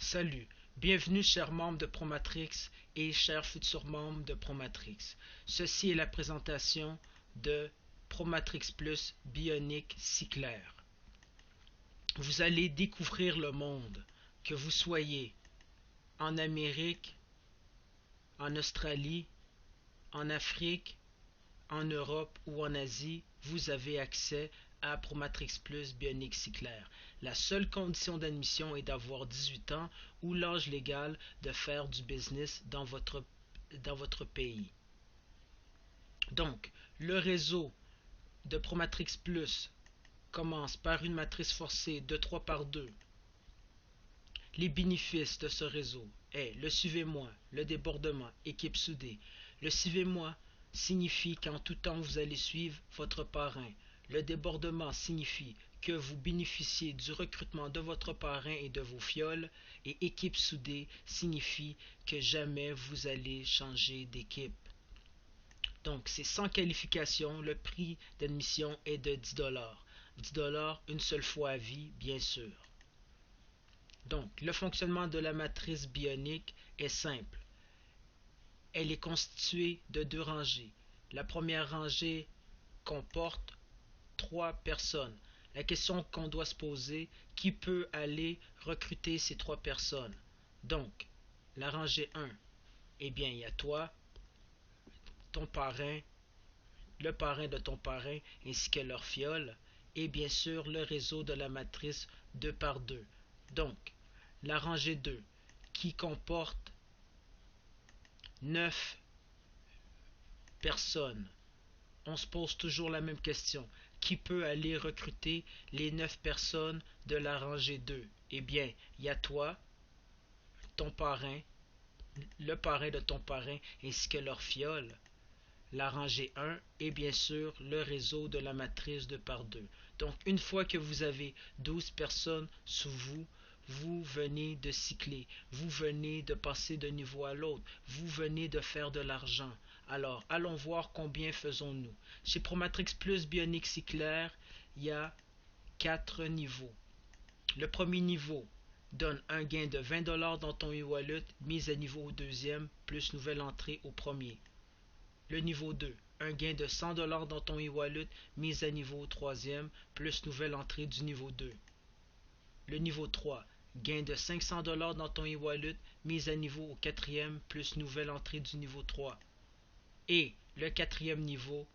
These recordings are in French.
Salut, bienvenue chers membres de Promatrix et chers futurs membres de Promatrix. Ceci est la présentation de Promatrix Plus Bionic si clair. Vous allez découvrir le monde, que vous soyez en Amérique, en Australie, en Afrique, en Europe ou en Asie, vous avez accès à Promatrix Plus Bionic si clair. La seule condition d'admission est d'avoir 18 ans ou l'âge légal de faire du business dans votre pays. Donc, le réseau de Promatrix Plus commence par une matrice forcée de 3 par 2. Les bénéfices de ce réseau est le suivez-moi, le débordement, équipe soudée. Le suivez-moi signifie qu'en tout temps vous allez suivre votre parrain. Le débordement signifie que vous bénéficiez du recrutement de votre parrain et de vos fioles. Et équipe soudée signifie que jamais vous allez changer d'équipe. Donc c'est sans qualification, le prix d'admission est de 10$. 10$ une seule fois à vie, bien sûr. Donc, le fonctionnement de la matrice bionique est simple. Elle est constituée de deux rangées. La première rangée comporte 3 personnes. La question qu'on doit se poser, qui peut aller recruter ces 3 personnes? Donc, la rangée 1, eh bien, il y a toi, ton parrain, le parrain de ton parrain, ainsi que leur fiole, et bien sûr le réseau de la matrice 2 par 2. Donc, la rangée 2, qui comporte 9 personnes. On se pose toujours la même question. Qui peut aller recruter les 9 personnes de la rangée 2? Eh bien, il y a toi, ton parrain, le parrain de ton parrain, ainsi que leur fiole, la rangée 1 et bien sûr le réseau de la matrice 2 par 2. Donc, une fois que vous avez 12 personnes sous vous, vous venez de cycler, vous venez de passer d'un niveau à l'autre, vous venez de faire de l'argent. Alors, allons voir combien faisons-nous. Chez Promatrix Plus Bionic si clair, il y a 4 niveaux. Le premier niveau donne un gain de 20$ dans ton e-wallet, mise à niveau au deuxième, plus nouvelle entrée au premier. Le niveau 2, un gain de 100$ dans ton e-wallet, mise à niveau au troisième, plus nouvelle entrée du niveau 2. Le niveau 3, gain de 500$ dans ton e-wallet, mise à niveau au quatrième, plus nouvelle entrée du niveau 3. Et le quatrième niveau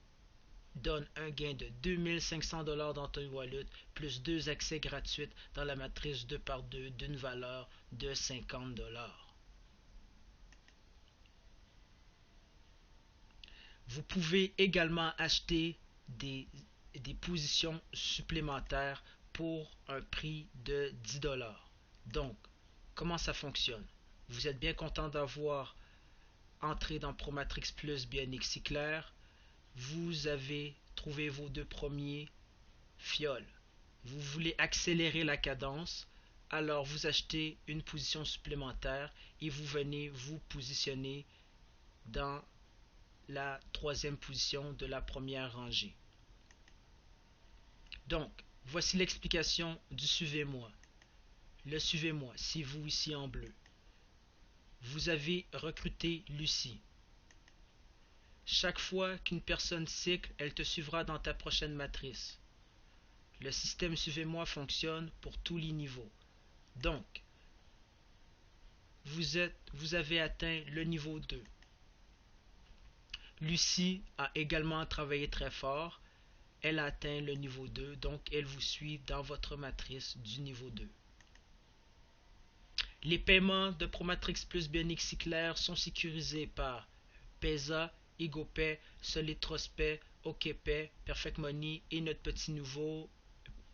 donne un gain de 2500$ dans ton e-wallet, plus 2 accès gratuits dans la matrice 2 par 2 d'une valeur de 50$. Vous pouvez également acheter des positions supplémentaires pour un prix de 10$. Donc, comment ça fonctionne? Vous êtes bien content d'avoir entré dans Promatrix Plus Bionic si clair. Vous avez trouvé vos 2 premiers fioles. Vous voulez accélérer la cadence, alors vous achetez une position supplémentaire et vous venez vous positionner dans la 3e position de la première rangée. Donc, voici l'explication du suivez-moi. Le suivez-moi, c'est vous ici en bleu. Vous avez recruté Lucie. Chaque fois qu'une personne cycle, elle te suivra dans ta prochaine matrice. Le système suivez-moi fonctionne pour tous les niveaux. Donc, vous avez atteint le niveau 2. Lucie a également travaillé très fort. Elle a atteint le niveau 2, donc elle vous suit dans votre matrice du niveau 2. Les paiements de Promatrix Plus Bionic si clair sont sécurisés par Pesa, EgoPay, SolidTrustPay, OKPay, Perfect Money et notre petit nouveau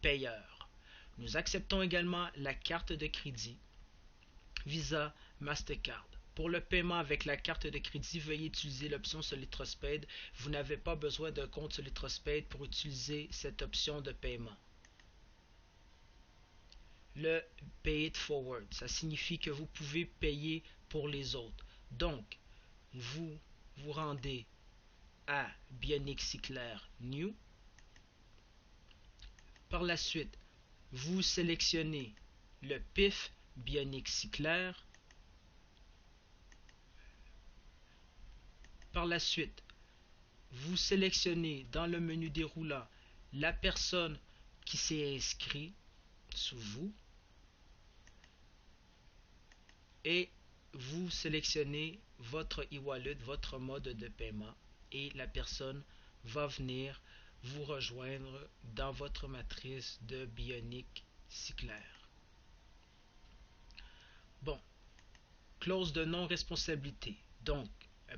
payeur. Nous acceptons également la carte de crédit Visa, Mastercard. Pour le paiement avec la carte de crédit, veuillez utiliser l'option SolidTrustPay. Vous n'avez pas besoin d'un compte SolidTrustPay pour utiliser cette option de paiement. Le Pay It Forward, ça signifie que vous pouvez payer pour les autres. Donc, vous vous rendez à Bionic si clair New. Par la suite, vous sélectionnez le PIF Bionic si clair. Par la suite, vous sélectionnez dans le menu déroulant la personne qui s'est inscrite sous vous et vous sélectionnez votre e-wallet, votre mode de paiement et la personne va venir vous rejoindre dans votre matrice de Bionic si clair. Bon, clause de non-responsabilité. Donc,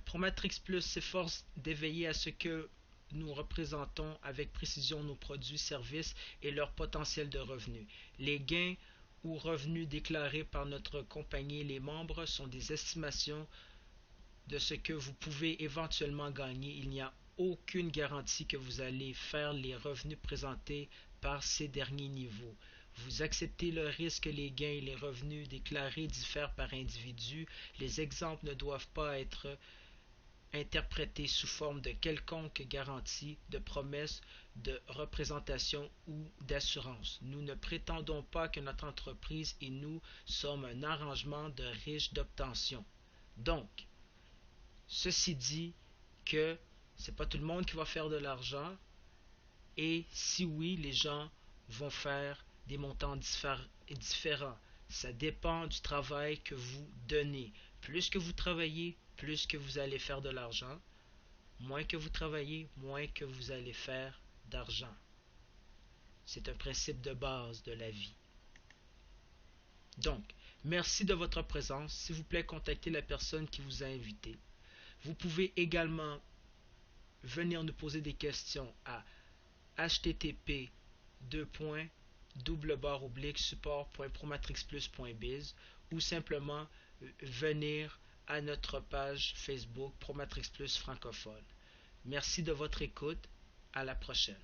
Promatrix Plus s'efforce d'éveiller à ce que nous représentons avec précision nos produits, services et leur potentiel de revenus. Les gains ou revenus déclarés par notre compagnie et les membres sont des estimations de ce que vous pouvez éventuellement gagner. Il n'y a aucune garantie que vous allez faire les revenus présentés par ces derniers niveaux. Vous acceptez le risque que les gains et les revenus déclarés diffèrent par individu. Les exemples ne doivent pas être interprétés sous forme de quelconque garantie, de promesse, de représentation ou d'assurance. Nous ne prétendons pas que notre entreprise et nous sommes un arrangement de riches d'obtention. Donc, ceci dit que c'est pas tout le monde qui va faire de l'argent et si oui, les gens vont faire des montants différents. Ça dépend du travail que vous donnez. Plus que vous travaillez, plus que vous allez faire de l'argent. Moins que vous travaillez, moins que vous allez faire d'argent. C'est un principe de base de la vie. Donc, merci de votre présence. S'il vous plaît, contactez la personne qui vous a invité. Vous pouvez également venir nous poser des questions à http://support.promatrixplus.biz ou simplement venir à notre page Facebook Promatrix Plus francophone. Merci de votre écoute. À la prochaine.